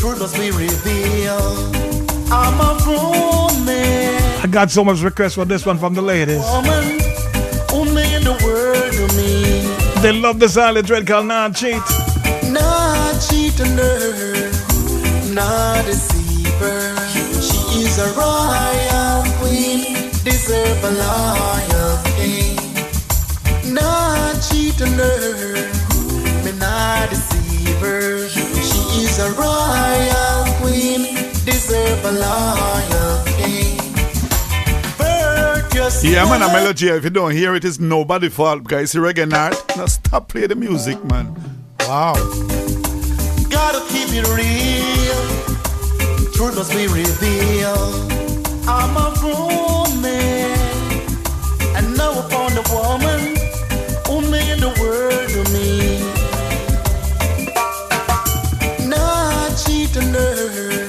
truth must be revealed. I'm a grown man. I got so much requests for this one from the ladies. Woman who made the world to me. They love this Iley Dread called Not Cheat. Not cheat on her, not deceiver. She is a royal queen, deserve a loyal king. Not cheat on her, me not deceiver. She is a royal queen, deserve a loyal king. Yeah, man, a melody. If you don't hear it, it's nobody's fault because it's Reggae North. Now stop playing the music, man. Wow. Gotta keep it real. Truth must be revealed. I'm a grown man, and now upon the woman who made the world to me. Not cheat on her,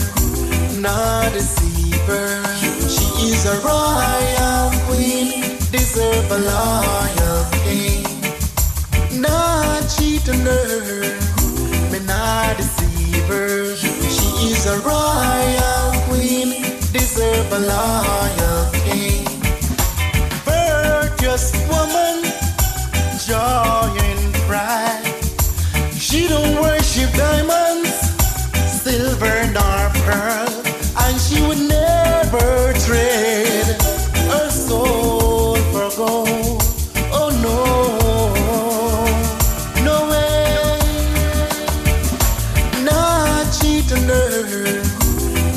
not deceiver. She is a royal queen, deserve a loyal king. Not cheat on her, me not deceiver. She is a royal queen, deserve a loyal king. Virtuous woman, joy and pride. She don't worship diamonds, silver nor pearl, and she would never trade her soul for gold. Oh no, no way. Not cheat on her,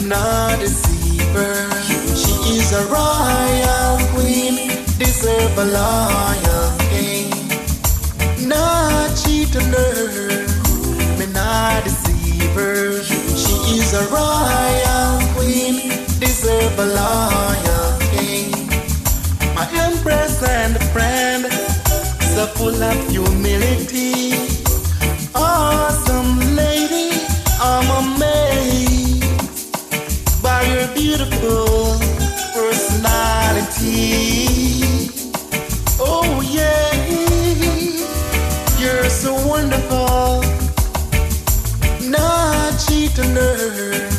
not deceiver. She is a royal queen, deserve a loyal king. Not cheat on her, me not deceiver. She is a royal queen, deserve a loyal king. My empress and friend, so full of humility. Awesome lady, I'm amazed by your beautiful personality. Oh yeah, you're so wonderful. Not cheat on her,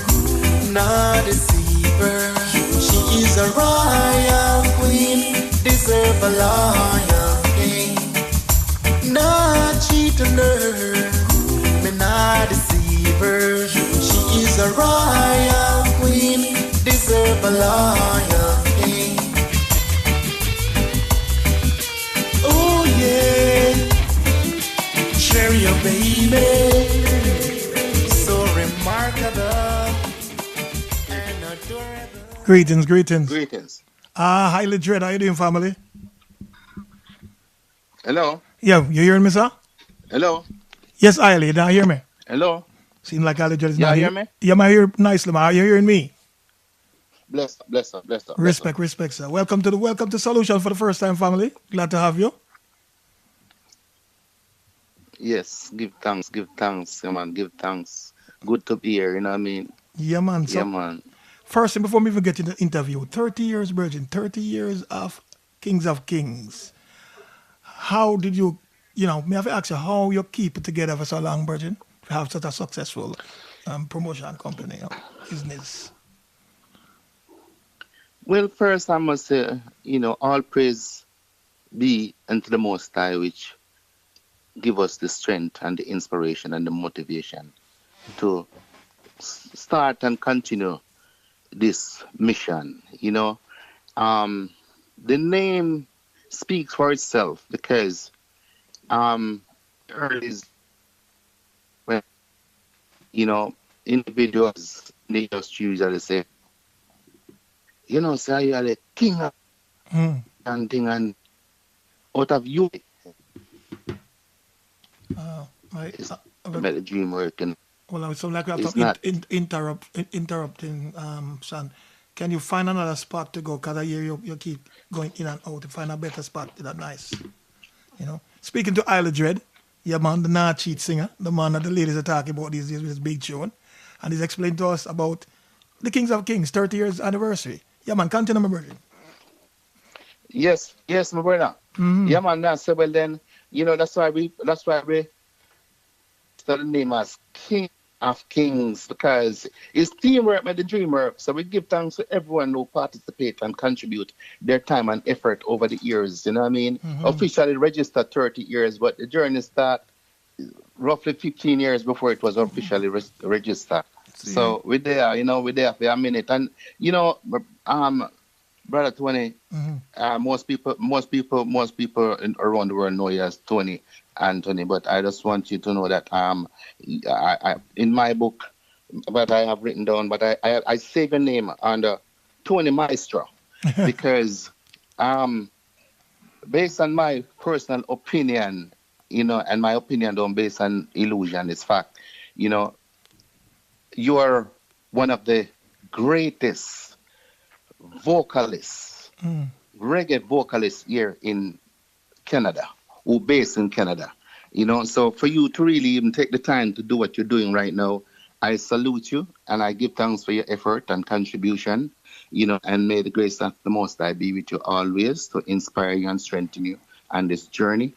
not deceiver. She is a royal queen, deserve a loyal king. Not cheat on her, me not deceiver. She is a royal queen, deserve a loyal king. Oh yeah, share your baby. Greetings. Greetings. Iley Dread, how you doing, family? Hello. Yeah, you hearing me, sir? Hello. Yes, Iley, you don't hear me? Hello. Seems like Iley Dread is not not hear here. me? Yeah, I hear nicely, man. Are you hearing me? Bless up. Respect, sir. Welcome to Solution for the first time, family. Glad to have you. Yes, give thanks, yeah, man, give thanks. Good to be here, you know what I mean? Yeah, man. So, yeah, man. First thing, before we even get into the interview, 30 years, Virgin, 30 years of Kings of Kings. How did you, may I have to ask you, how you keep it together for so long, Virgin? To have such a successful promotion company, business? Well, first I must say, all praise be unto the Most High, which give us the strength and the inspiration and the motivation to start and continue this mission. The name speaks for itself because early when individuals they just usually say, say you are the king of and thing, and out of you make the dream working. Well, it's like we have to interrupting, son. Can you find another spot to go? Because I hear you keep going in and out to find a better spot. That's nice. Speaking to Iley Dread, yeah, man, the Not Cheat singer, the man that the ladies are talking about these days with his big tune. And he's explained to us about the Kings of Kings, 30 years anniversary. Yeah, man, continue, my brother. Yes, my brother. Mm-hmm. Yeah, man, that's well then, that's why we start the name as King of kings, because it's teamwork made the dream work. So we give thanks to everyone who participate and contribute their time and effort over the years. You know what I mean? Officially registered 30 years, but the journey start roughly 15 years before it was officially registered. So we're there, we're there for a minute. And, Brother Tony, most people around the world know you as Tony Anthony, but I just want you to know that in my book that I have written down, but I save your name under Tony Maestro because based on my personal opinion, and my opinion don't based on illusion, it's fact, you are one of the greatest vocalists, reggae vocalists here in Canada, who based in Canada. So for you to really even take the time to do what you're doing right now, I salute you and I give thanks for your effort and contribution, and may the grace of the Most High be with you always to inspire you and strengthen you on this journey.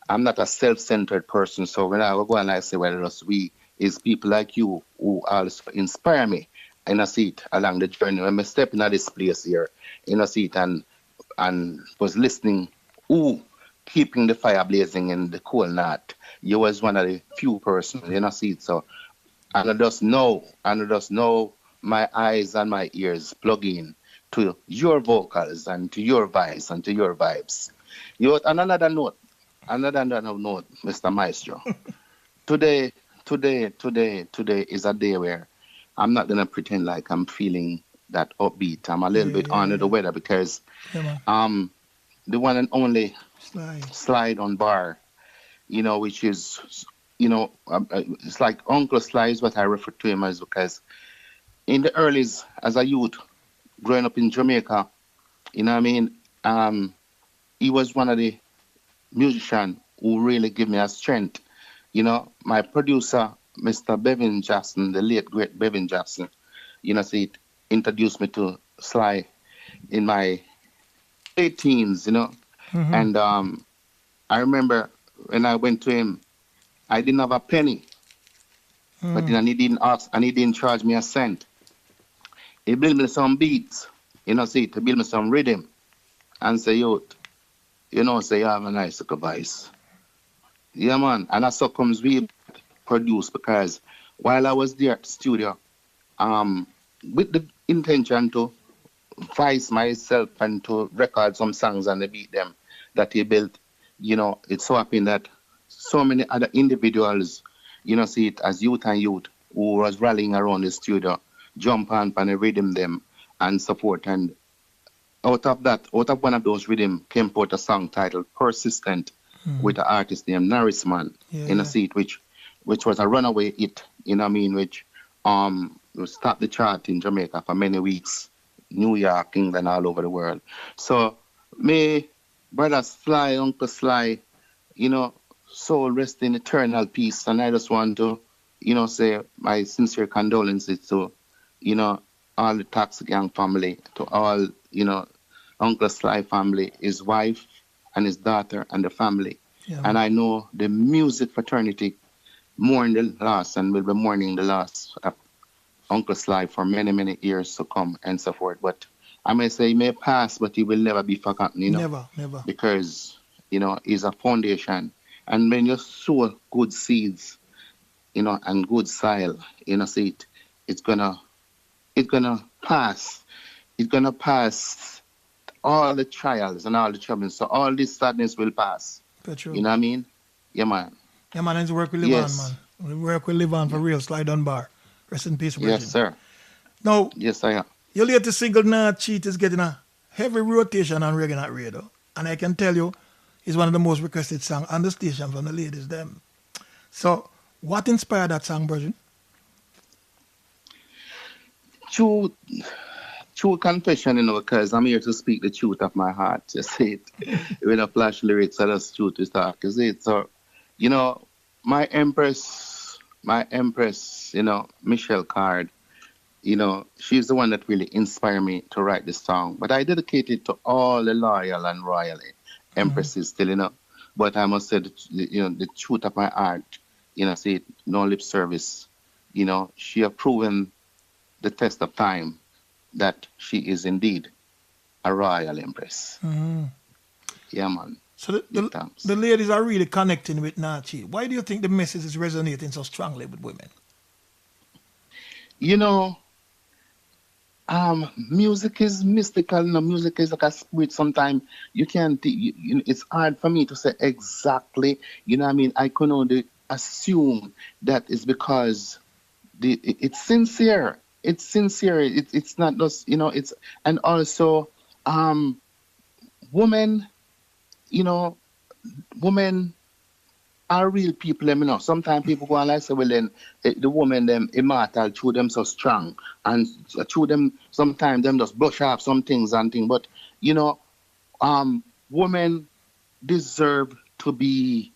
I'm not a self-centered person, so when I go and I say, well, it's we, is people like you who also inspire me in a seat along the journey. When I step into this place here, in a seat and was listening, keeping the fire blazing in the cool night, you was one of the few persons in a seat. So, and I just know my eyes and my ears plug in to your vocals and to your voice and to your vibes. On another note, Mr. Maestro, today is a day where I'm not gonna pretend like I'm feeling that upbeat. I'm a little bit under the weather because the one and only Slide on bar, which is it's like Uncle Sly is what I refer to him as, because in the earlys as a youth growing up in Jamaica, he was one of the musicians who really give me a strength. My producer, Mr. Bevan Jackson, the late great Bevan Jackson, it introduced me to Sly in my late teens, And I remember when I went to him, I didn't have a penny, but then he didn't ask and he didn't charge me a cent. He built me some beats, to build me some rhythm, and say, say you have a nice little voice. Yeah, man. And that's how comes we produce, because while I was there at the studio, with the intention to voice myself and to record some songs and beat them that he built, it so happened that so many other individuals, as youth who was rallying around the studio, jump on and rhythm them and support. And out of one of those rhythm came out a song titled Persistent with an artist named Narisman which was a runaway hit, which stopped the chart in Jamaica for many weeks, New York, England, all over the world. So may Brother Sly, Uncle Sly, soul rest in eternal peace. And I just want to, say my sincere condolences to, all the Toxic Gang family, to all, Uncle Sly family, his wife and his daughter and the family. Yeah. And I know the music fraternity mourn the loss and will be mourning the loss of Uncle Sly for many, many years to come and so forth. But I may say he may pass, but he will never be forgotten, Never. Because, he's a foundation. And when you sow good seeds, and good soil, seed, it's gonna pass. It's gonna pass all the trials and all the troubles. So all this sadness will pass. True. You know what I mean? Yeah, man. Yeah, man, it's work we live on, man. We work we live on for real. Slide on bar. Rest in peace, Virgin. Yes, sir. Now, yes, I am. Your latest single, Nah Cheat, is getting a heavy rotation on Reggae North Radio. And I can tell you, it's one of the most requested songs on the station from the ladies, them. So, what inspired that song, Virgin? True confession, because I'm here to speak the truth of my heart. You see it. With a flash lyrics, I just truth to talk. You see it. So, my empress, Michelle Card, she's the one that really inspired me to write this song. But I dedicate it to all the loyal and royal empresses still, But I must say, the truth of my heart, see it, no lip service, she have proven the test of time that she is indeed a royal empress. Mm-hmm. Yeah, man. So the ladies are really connecting with Nachi. Why do you think the message is resonating so strongly with women? Music is mystical. Music is like a spirit. Sometimes you can't. It's hard for me to say exactly. I can only assume that it's because it's sincere. It's sincere. It's not just It's and also women. Women are real people. Sometimes people go and like say, well, then the women them immortal, through them so strong, and through them sometimes them just brush off some things and things. But women deserve to be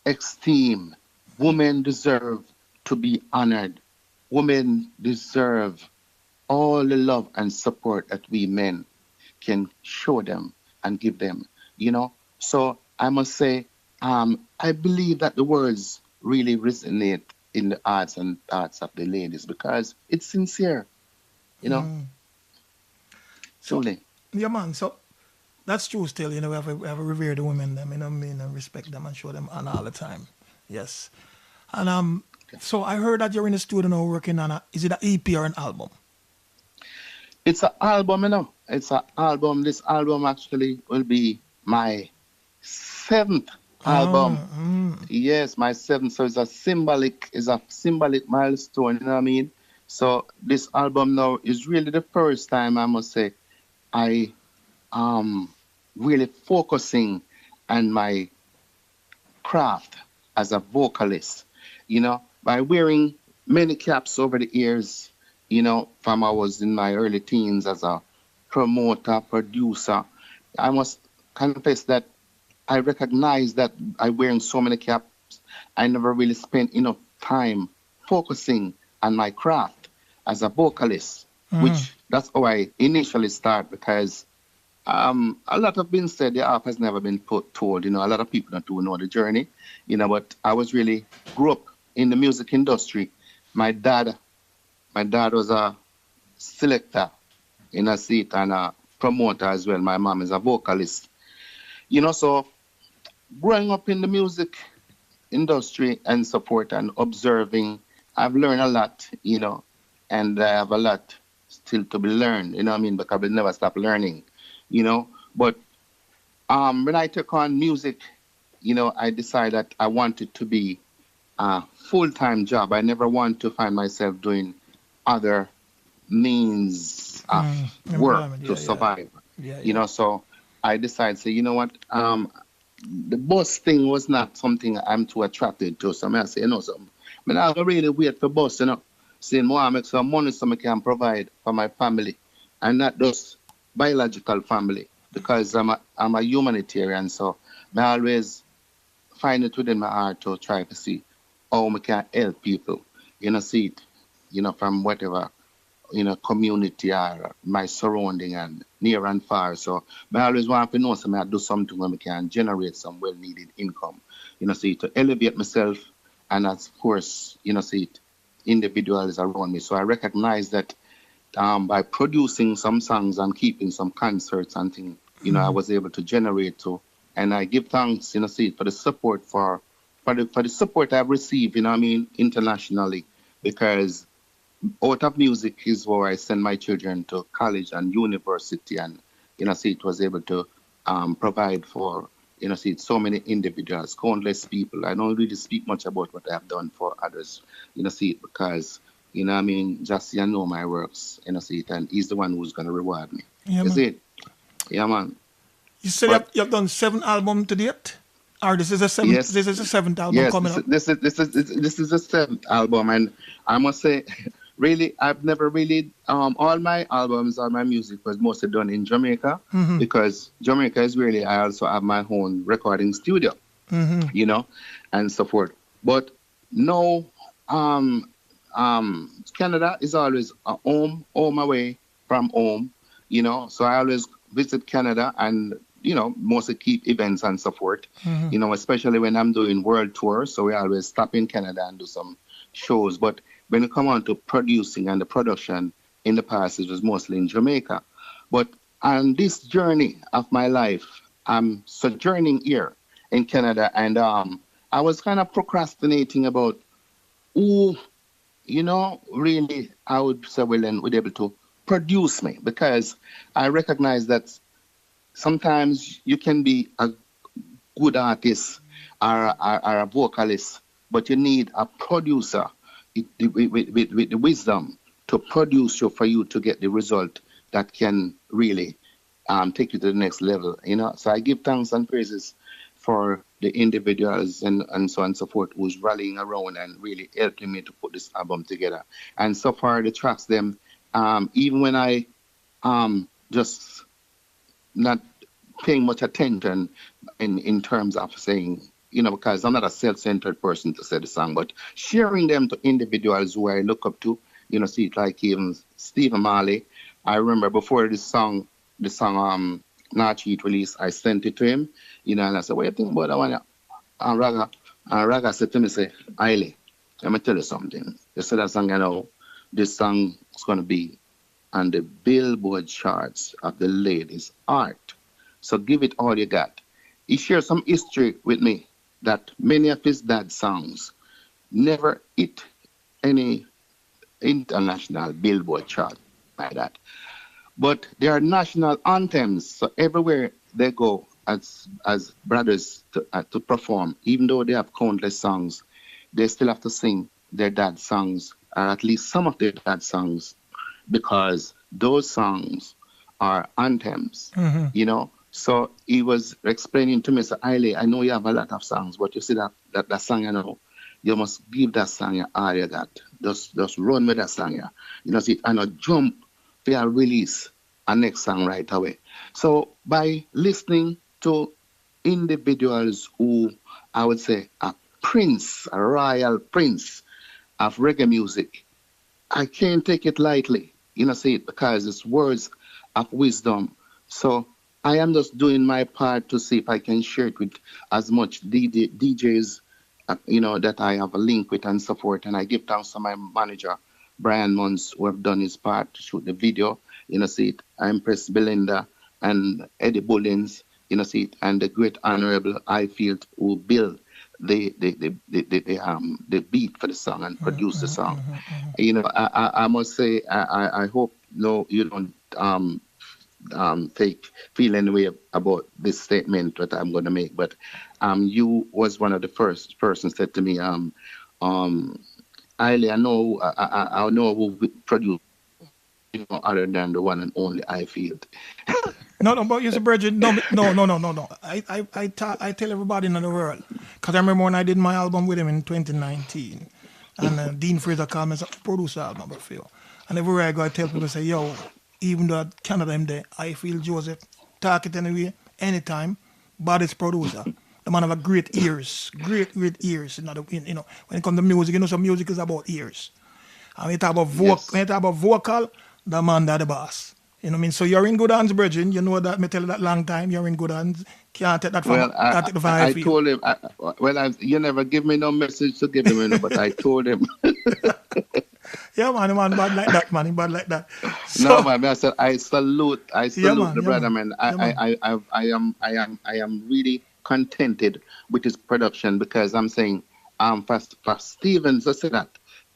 esteemed. Women deserve to be honored. Women deserve all the love and support that we men can show them and give them. So I must say, I believe that the words really resonate in the hearts and thoughts of the ladies because it's sincere, Truly. Yeah, man. So that's true still. We have to revere the women, them, and respect them and show them honor all the time. Yes. And so I heard that you're in the studio now working on is it an EP or an album? It's an album, It's an album. This album actually will be my 7th album. Yes, my 7th. So it's a symbolic milestone, you know what I mean? So this album now is really the first time, I must say, I really focusing on my craft as a vocalist, by wearing many caps over the years, from I was in my early teens as a promoter, producer. I must confess that I recognize that I wearing so many caps, I never really spent enough time focusing on my craft as a vocalist, which that's how I initially start because a lot have been said, the harp has never been told. A lot of people don't know the journey, but I was really grew up in the music industry. My dad was a selector in a seat and a promoter as well. My mom is a vocalist. So growing up in the music industry and support and observing, I've learned a lot, and I have a lot still to be learned, because I will never stop learning, But when I took on music, I decided that I wanted to be a full-time job. I never want to find myself doing other means of work to survive. So I decided, say, you know what, the bus thing was not something I'm too attracted to. So I say, something. I mean, I really wait for bus, saying more I make some money so I can provide for my family and not just biological family because I'm a humanitarian. So I always find it within my heart to try to see how I can help people, see it, from whatever, community or my surrounding and near and far. So I always want to know I do something where I can generate some well-needed income, see to elevate myself and of course, see it individuals around me. So I recognize that by producing some songs and keeping some concerts and things, I was able to generate too. And I give thanks, see it for the support for the support I've received, internationally, because out of music is where I send my children to college and university, and see it was able to provide for see it, so many individuals, countless people. I don't really speak much about what I have done for others, see it, because just know my works, see it, and he's the one who's gonna reward me. Yeah, you see it? Yeah, man. You said you have done 7 albums to date? Or this is the 7th? Yes. This is the 7th album coming up? This is the 7th album, and I must say, really, I've never really, all my albums, all my music was mostly done in Jamaica, because Jamaica is really, I also have my own recording studio, and so forth. But no, Canada is always a home away from home, so I always visit Canada, and mostly keep events and so forth. Especially when I'm doing world tours. So we always stop in Canada and do some shows. But when it come on to producing and the production, in the past, it was mostly in Jamaica. But on this journey of my life, I'm sojourning here in Canada, and I was kind of procrastinating about who, really, I would say, well, then would able to produce me, because I recognize that sometimes you can be a good artist or a vocalist, but you need a producer with the wisdom to produce you for you to get the result that can really take you to the next level. So I give thanks and praises for the individuals and so on and so forth who's rallying around and really helping me to put this album together. And so far the tracks, them, even when I just not paying much attention in terms of saying, because I'm not a self-centered person to say the song, but sharing them to individuals who I look up to, see it like even Stephen Marley. I remember before the song Not Cheat release, I sent it to him, and I said, what do you think about that one? And Raga said to me, say, Iley, let me tell you something. You said that song, this song is going to be on the Billboard charts of the ladies' art. So give it all you got. He shared some history with me that many of his dad's songs never hit any international Billboard chart like that. But they are national anthems, so everywhere they go as brothers to perform, even though they have countless songs, they still have to sing their dad's songs, or at least some of their dad's songs, because those songs are anthems, So he was explaining to me, so Iley, I know you have a lot of songs, but you see that song, you must give that song all you got. Just run with that song, see, and not jump for your release a next song right away. So by listening to individuals who, I would say, a royal prince of reggae music, I can't take it lightly, see it, because it's words of wisdom. So I am just doing my part to see if I can share it with as much DJs, that I have a link with and so forth. And I give thanks to my manager, Brian Munns, who have done his part to shoot the video. See it. I impressed Belinda and Eddie Bullins, see it, and the great Honorable Ifield, who built the beat for the song and produced the song. I must say, I hope you don't feel any way about this statement that I'm going to make, but you was one of the first persons said to me, Iley, I know who produced, other than the one and only Ifield. No, but you see, Bridget, no. I tell everybody in the world, because I remember when I did my album with him in 2019, and Dean Fraser called me as a producer album for you. And everywhere I go, I tell people, say, yo, even though at Canada I'm there, I feel Joseph, talk it anyway, anytime, baddest producer. The man have a great ears. When it comes to music, some music is about ears. And when you talk about vocal, the man that the boss. You know what I mean? So you're in good hands, Bridget. You know that, me tell you that long time, you're in good hands. Can't take that from I told him, you never give me no message to give him, but I told him. Yeah, man, bad like that, man, bad like that. So, no, man, I said, I salute the brother, man. I am really contented with his production, because I'm saying, for Stevens, I said that,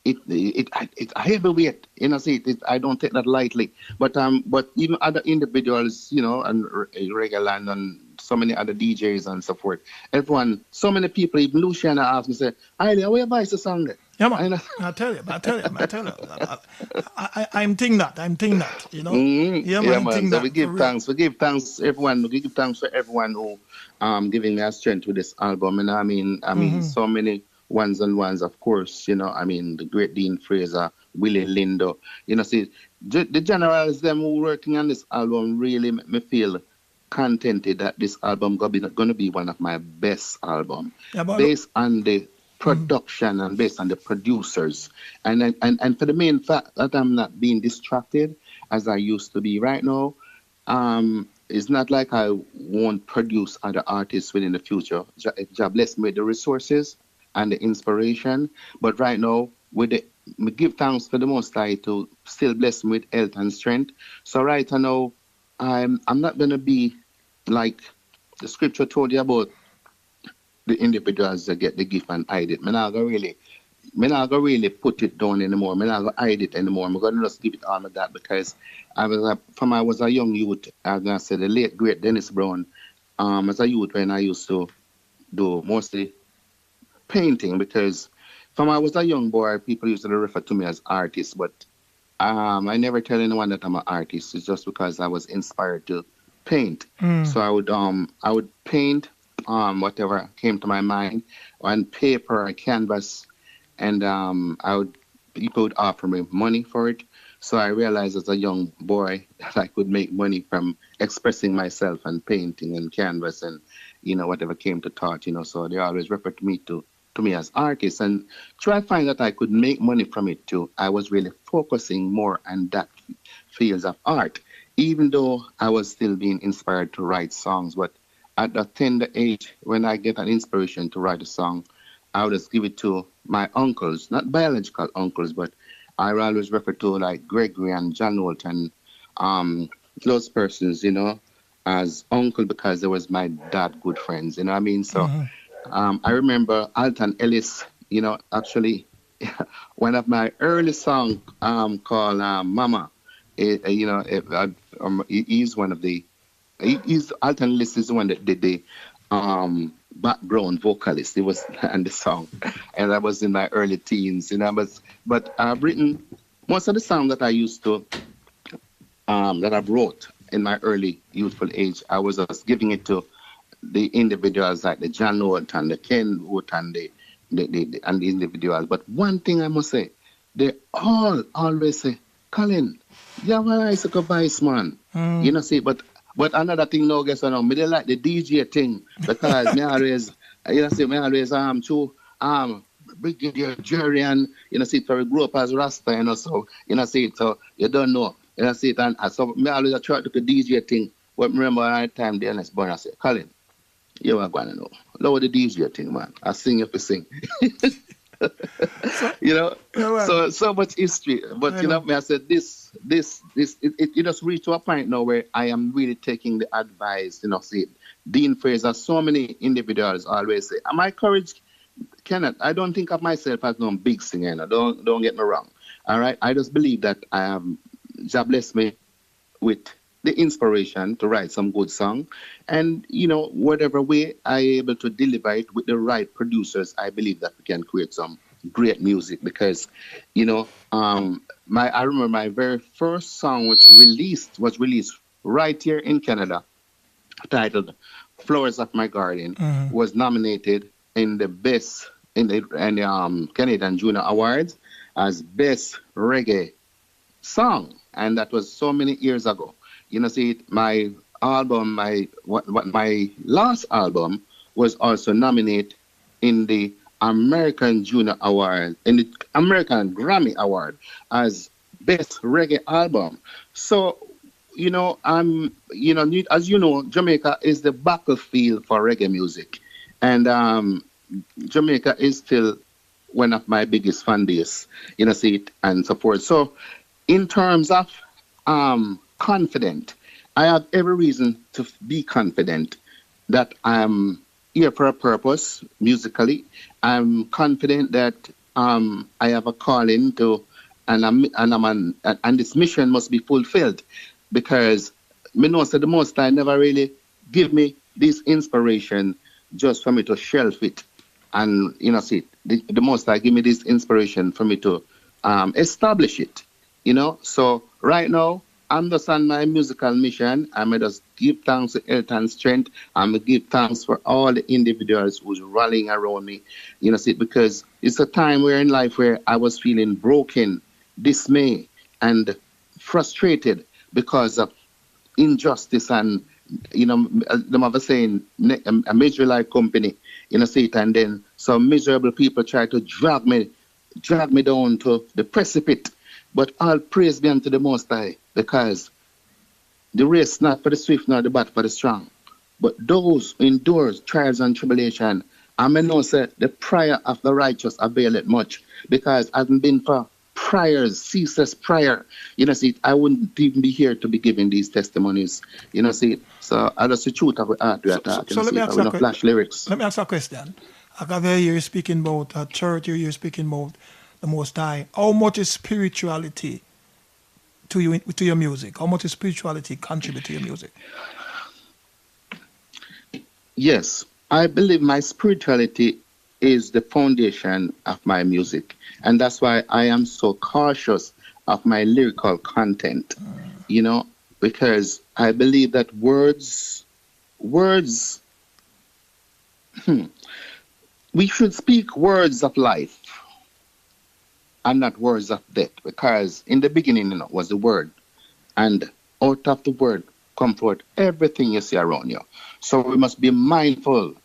it's a heavyweight, see it, I don't take that lightly, but even other individuals, and Reggae and so many other DJs and so forth, everyone, so many people, even Luciana asked me, say, Iley, where buy the song there? Yeah, man, I tell you, I'm think that, Yeah, man, so we give thanks everyone, we give thanks for everyone who giving me a strength with this album, and I mean, so many ones and ones, of course, the great Dean Fraser, Willie Lindo, see, the generals, them who working on this album really make me feel contented that this album going to be one of my best albums, based on the production and based on the producers, and for the main fact that I'm not being distracted as I used to be right now. it's not like I won't produce other artists within the future. If Jah bless me with the resources and the inspiration. But right now, with the me give thanks for the Most High to still bless me with health and strength. So right now, I'm not gonna be like the scripture told you about the individuals that get the gift and hide it. Me not gonna really put it down anymore. Me not gonna hide it anymore. I'm gonna just give it all of that because from I was a young youth, I'm gonna say the late great Dennis Brown, as a youth when I used to do mostly painting because from I was a young boy, people used to refer to me as artist, but I never tell anyone that I'm an artist. It's just because I was inspired to paint. So I would paint whatever came to my mind on paper or canvas, and people would offer me money for it. So I realized as a young boy that I could make money from expressing myself and painting and canvas and whatever came to thought. So they always refer to me as artist, and try to find that I could make money from it too. I was really focusing more on that fields of art, even though I was still being inspired to write songs. But at a tender age, when I get an inspiration to write a song, I would just give it to my uncles, not biological uncles, but I always refer to like Gregory and John Walton, those persons, as uncle because they was my dad good friends, you know what I mean? So I remember Alton Ellis, actually one of my early songs called Mama. He's one of the, Alton Ellis is the one that did the background vocalist. He was on the song, and I was in my early teens, but I've written most of the songs that I used to, that I've wrote in my early youthful age. I was just giving it to the individuals like the John Wood and the Ken Wood and the individuals. But one thing I must say, they all always say, Colin, you have a nice voice, man. See, but another thing now, guess what? Me they like the DJ thing because me always, to Brigadier Jerry and see, so we grew up as Rasta, so so you don't know, see it, and so me always try to do the DJ thing. But remember at the time, the Ernest Burner said, Colin, you are going to know. Lower the DJ thing, man. I sing if you sing. So much history. But I said it just reached to a point now where I am really taking the advice, see, Dean Fraser, so many individuals always say, am I courage? Kenneth, I don't think of myself as no big singer. Don't get me wrong. All right. I just believe that God bless me with the inspiration to write some good song, and whatever way I able to deliver it with the right producers, I believe that we can create some great music. Because I remember my very first song was released right here in Canada, titled "Flowers of My Garden," was nominated in the Canadian Junior Awards as best reggae song, and that was so many years ago. My album, my last album was also nominated in the American Junior Award, in the American Grammy Award as best reggae album. So, as you know, Jamaica is the battlefield for reggae music, and Jamaica is still one of my biggest fan base, and support. So, in terms of confident, I have every reason to be confident that I'm here for a purpose musically. I'm confident that I have a calling to, and this mission must be fulfilled, because me know that the Most High never really give me this inspiration just for me to shelf it, and the Most High give me this inspiration for me to establish it. So right now, I'm just on my musical mission. I'm going to just give thanks to health and strength. I'm going to give thanks for all the individuals who's rallying around me. Because it's a time where in life where I was feeling broken, dismayed, and frustrated because of injustice and, the mother saying, a major life company, and then some miserable people try to drag me down to the precipice. But all praise be unto the Most High, because The race not for the swift nor the battle for the strong, but those who endures trials and tribulation. I may know say the prayer of the righteous availeth much, because hadn't been for prayers, ceaseless prayer, see, I wouldn't even be here to be giving these testimonies, see. So I just the truth of art we are talking, let me ask I will not flash lyrics. Let me ask a question. I can hear you speaking about a church, you're speaking about the Most High. How much is spirituality to you, to your music? How much is spirituality contribute to your music? Yes, I believe my spirituality is the foundation of my music. And that's why I am so cautious of my lyrical content, because I believe that words, we should speak words of life and not words of death, because in the beginning was the word, and out of the word come forth everything you see around you. So we must be mindful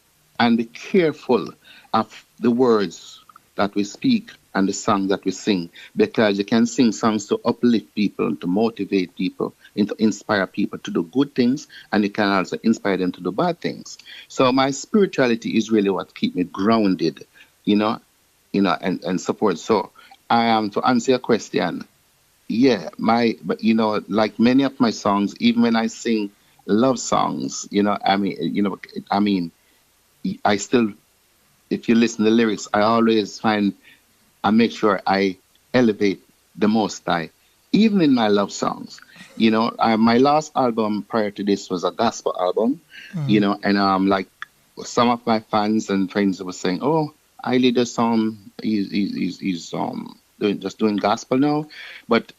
and be careful of the words that we speak and the songs that we sing, because you can sing songs to uplift people, to motivate people, and to inspire people to do good things, and you can also inspire them to do bad things. So my spirituality is really what keeps me grounded, and support. So I am, to answer your question, but like many of my songs, even when I sing love songs, I still, if you listen to the lyrics, I always make sure I elevate the Most High, even in my love songs. My last album prior to this was a gospel album, and like some of my fans and friends were saying, "Oh, Iley does he's doing gospel now." But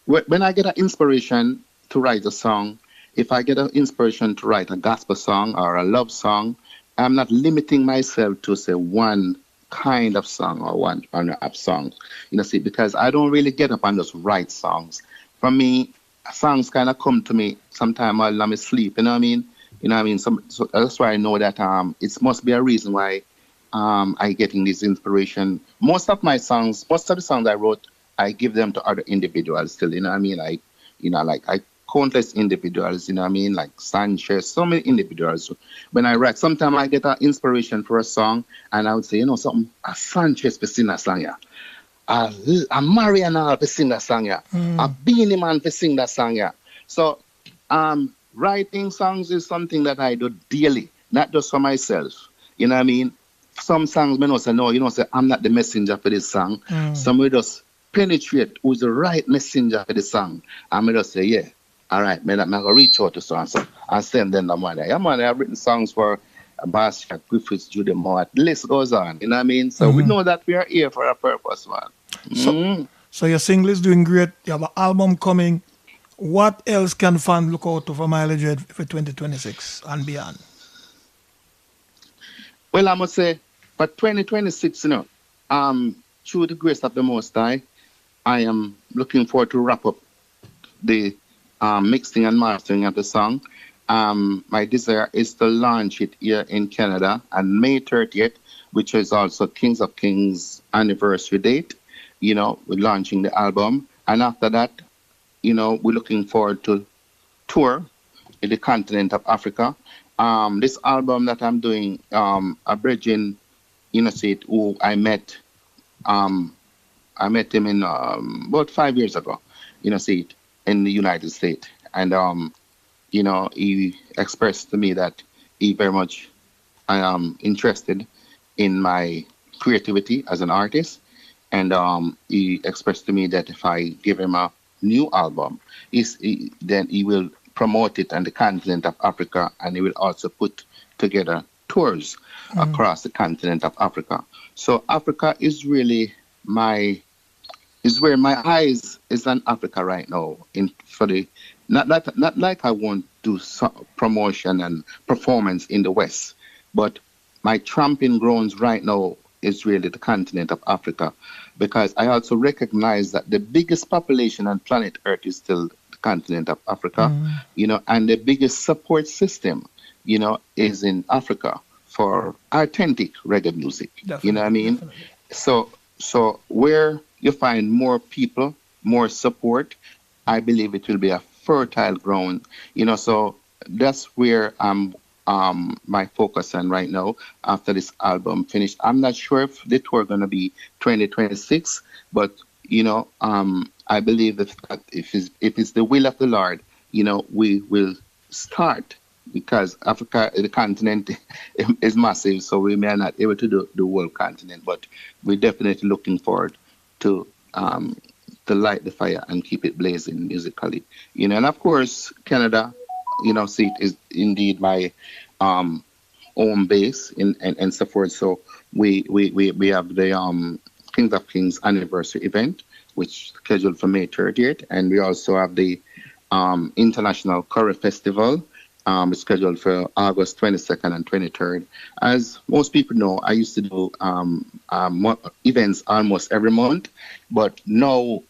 when I get an inspiration to write a song, if I get an inspiration to write a gospel song or a love song, I'm not limiting myself to say one kind of song or one genre of songs, because I don't really get up and just write songs. For me, songs kind of come to me sometime while I'm asleep. You know what I mean? So that's why I know that it must be a reason why I getting this inspiration. Most of the songs I wrote, I give them to other individuals still. Like countless individuals, like Sanchez, so many individuals. When I write, sometimes I get an inspiration for a song, and I would say, something, a Sanchez for sing that song, yeah. A Mariana for sing that song, yeah. A Beanie Man for sing that song, yeah. So, writing songs is something that I do daily, not just for myself. You know what I mean? Some songs, me say, no, say, I'm not the messenger for this song. Some will just penetrate who's the right messenger for the song. And me just say, yeah. All right, man, I'm going to reach out to so-and-so and send them the money. I've written songs for Basquiat, Griffiths, Judy Moore. The list goes on, you know what I mean? So we know that we are here for a purpose, man. So your single is doing great. You have an album coming. What else can fans look out to for Iley Dread for 2026 and beyond? Well, I must say, for 2026, through the grace of the Most High, I am looking forward to wrap up the mixing and mastering of the song. My desire is to launch it here in Canada on May 30th, which is also Kings of Kings anniversary date. We're launching the album. And after that, we're looking forward to tour in the continent of Africa. This album that I'm doing, a brethren, who I met him in about 5 years ago, in the United States. And, he expressed to me that he very much interested in my creativity as an artist. And he expressed to me that if I give him a new album, then he will promote it on the continent of Africa, and he will also put together tours across the continent of Africa. So Africa is really where my eyes is on Africa right now. Not like I won't do promotion and performance in the West, but my tramping grounds right now is really the continent of Africa, because I also recognize that the biggest population on planet Earth is still the continent of Africa, and the biggest support system, is in Africa for authentic reggae music. Definitely, you know what I mean? Definitely. So where you find more people, more support, I believe it will be a fertile ground, so that's where my focus on right now after this album finished. I'm not sure if the tour gonna be 2026, but I believe that if it's the will of the Lord, we will start, because Africa, the continent, is massive, so we may not able to do the whole continent, but we're definitely looking forward to light the fire and keep it blazing musically. And of course, Canada, see, it is indeed my home base and so forth. So we have the Kings of Kings anniversary event, which is scheduled for May 30th, and we also have the International Curry Festival, scheduled for August 22nd and 23rd. As most people know, I used to do events almost every month, but now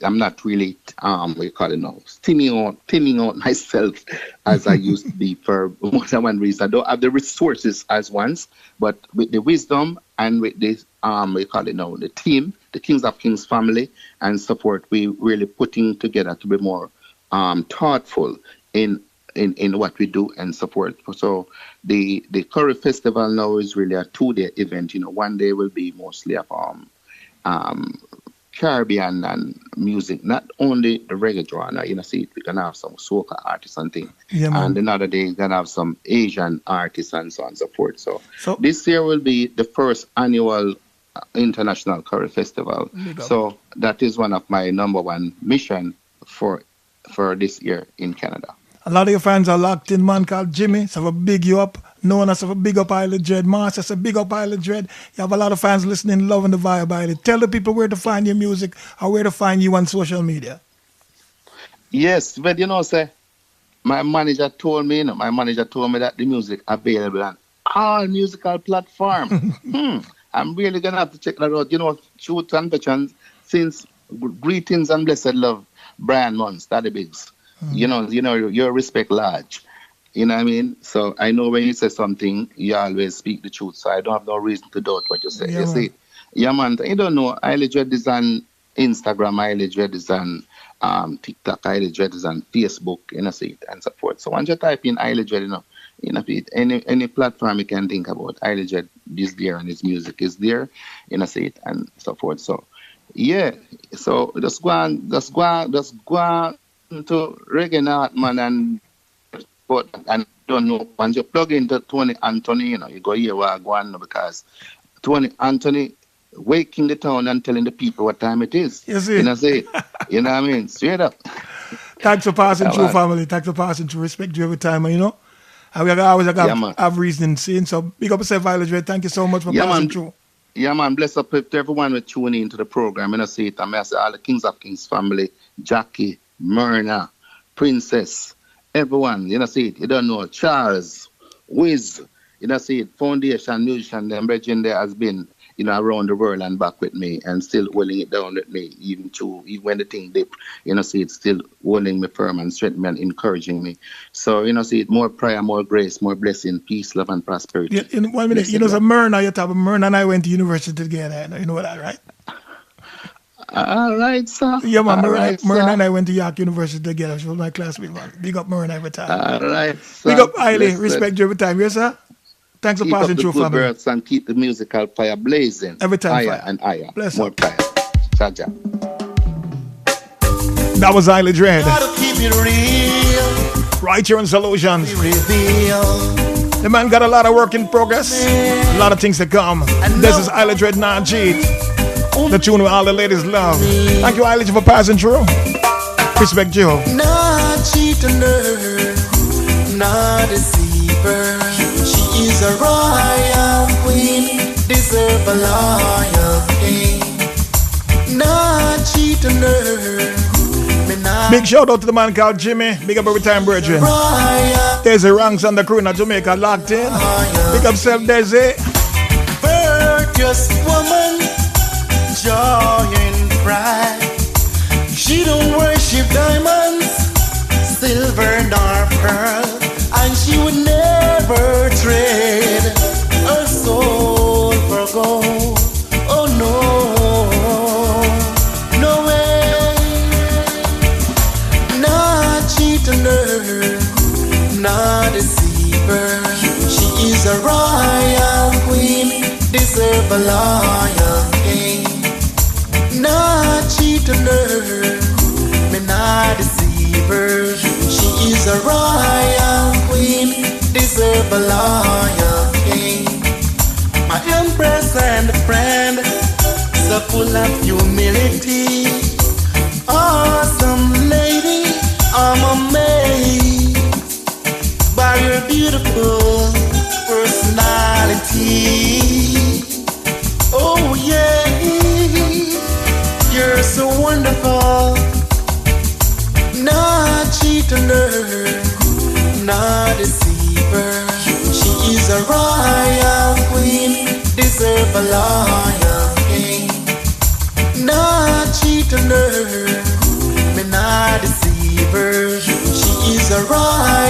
I'm not really thinning out myself as I used to be for more than one reason. I don't have the resources as once, but with the wisdom and with the the team, the Kings of Kings family and support, we really putting together to be more thoughtful in what we do and support. So the Curry Festival now is really a 2-day event. One day will be mostly of Caribbean and music, not only the reggae genre. See, we're gonna have some soca artists and things, and another day we're gonna have some Asian artists and so on and so forth. So this year will be the first annual International Curry Festival. So that is one of my number one mission for this year in Canada. A lot of your fans are locked in, man, called Jimmy. So I big you up. Known as a big up Iley Dread. Master, so big up Iley Dread. You have a lot of fans listening, loving the vibe, Iley. Tell the people where to find your music or where to find you on social media. Yes, but my manager told me that the music available on all musical platforms. I'm really gonna have to check that out. Truth and Veterans, since Greetings and Blessed Love, Brian Mons, Daddy Biggs. Your respect large. You know what I mean? So I know when you say something, you always speak the truth. So I don't have no reason to doubt what you say. Yeah, you man. see? Yeah, man. You don't know. Iley Dread is on Instagram. Iley Dread is on TikTok. Iley Dread is on Facebook. See it and so forth. So once you type in Iley Dread, any platform you can think about, Iley Dread is there and his music is there. See it and so forth. So yeah. So just go on to Reggae North, man, and don't know, once you plug into Tony Anthony, you go here where I go on, because Tony Anthony waking the town and telling the people what time it is. You see? Say, you know what I mean? Straight up. Thanks for passing through, family. Thanks for passing through. Respect you every time, and we always have reason seeing. So big up yourself, Iley Dread. Thank you so much for passing through. Yeah, man. Bless up to everyone who tuning into the program. See it. I say all the Kings of Kings family, Jackie, Myrna, Princess, everyone, see it. You don't know, Charles, Wiz, see it. Foundation musician, them brethren there has been, around the world and back with me and still holding it down with me, even when the thing dip, see it, still holding me firm and strengthening me and encouraging me. So, see it, more prayer, more grace, more blessing, peace, love, and prosperity. Yeah, in 1 minute, so Myrna, Myrna and I went to university together, you know that, right? All right, sir. Yeah, man. Myrna and I went to York University together. She was my classmate, man. Big up Myrna every time. All right, sir. Big up Iley. Respect you every time. Yes, sir? Thanks for passing through, family. Keep up the good and keep the musical fire blazing. Every time higher fire. And higher. Bless more up. fire. Chaja. That was Iley Dread. Gotta keep it real. Right here on Solutions. Reveal. The man got a lot of work in progress. A lot of things to come. This is Iley Dread, not cheat. The tune where all the ladies love. Thank you, Iley, for passing through. Respect you. Not cheat on her, not deceiver. She is a royal queen, deserve a loyal king. Not cheat on her. Big shout out to the man called Jimmy. Big up every time, brethren. There's a ranks on the crew in Jamaica locked in. Big up self, Desi. Virtuous woman, joy and pride. She don't worship diamonds, silver nor pearl, and she would never trade her soul for gold. Oh no, no way. full of humility. Awesome lady, I'm amazed by your beautiful personality. Oh yeah, you're so wonderful. Not cheat on her, not deceive her. She is a royal queen, deserve a loyal king. Not cheat on her, me not deceive her. She is a royal